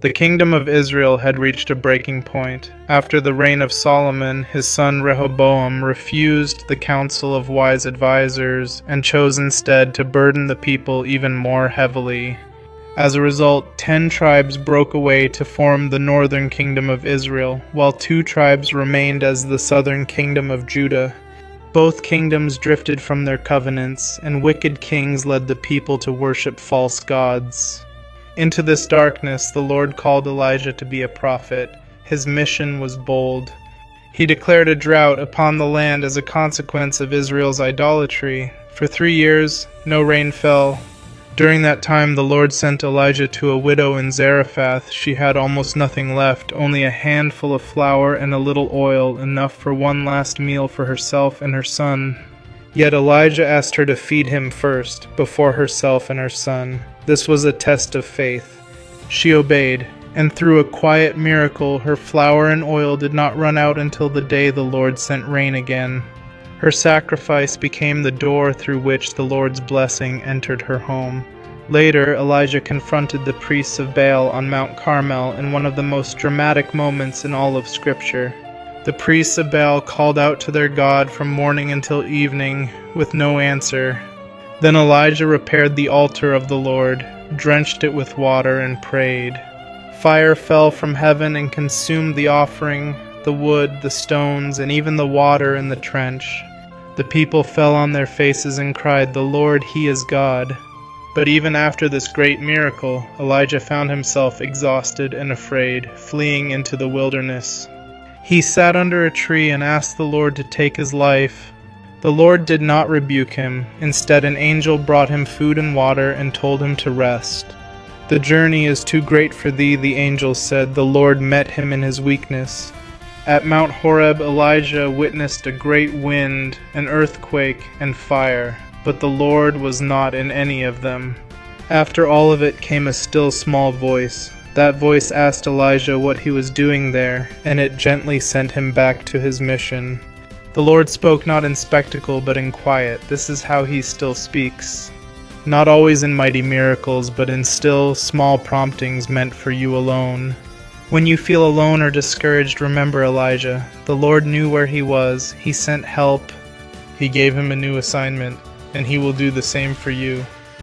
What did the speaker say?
The kingdom of Israel had reached a breaking point. After the reign of Solomon, his son Rehoboam refused the counsel of wise advisors and chose instead to burden the people even more heavily. As a result, 10 tribes broke away to form the northern kingdom of Israel, while 2 tribes remained as the southern kingdom of Judah. Both kingdoms drifted from their covenants, and wicked kings led the people to worship false gods. Into this darkness, the Lord called Elijah to be a prophet. His mission was bold. He declared a drought upon the land as a consequence of Israel's idolatry. For 3 years, no rain fell. During that time, the Lord sent Elijah to a widow in Zarephath. She had almost nothing left, only a handful of flour and a little oil, enough for one last meal for herself and her son. Yet Elijah asked her to feed him first, before herself and her son. This was a test of faith. She obeyed, and through a quiet miracle, her flour and oil did not run out until the day the Lord sent rain again. Her sacrifice became the door through which the Lord's blessing entered her home. Later, Elijah confronted the priests of Baal on Mount Carmel in one of the most dramatic moments in all of Scripture. The priests of Baal called out to their God from morning until evening with no answer. Then Elijah repaired the altar of the Lord, drenched it with water, and prayed. Fire fell from heaven and consumed the offering, the wood, the stones, and even the water in the trench. The people fell on their faces and cried, "The Lord, He is God." But even after this great miracle, Elijah found himself exhausted and afraid, fleeing into the wilderness. He sat under a tree and asked the Lord to take his life. The Lord did not rebuke him. Instead, an angel brought him food and water and told him to rest. "The journey is too great for thee," the angel said. The Lord met him in his weakness. At Mount Horeb, Elijah witnessed a great wind, an earthquake, and fire, but the Lord was not in any of them. After all of it came a still small voice. That voice asked Elijah what he was doing there, and it gently sent him back to his mission. The Lord spoke not in spectacle, but in quiet. This is how He still speaks. Not always in mighty miracles, but in still, small promptings meant for you alone. When you feel alone or discouraged, remember Elijah. The Lord knew where he was. He sent help. He gave him a new assignment, and He will do the same for you.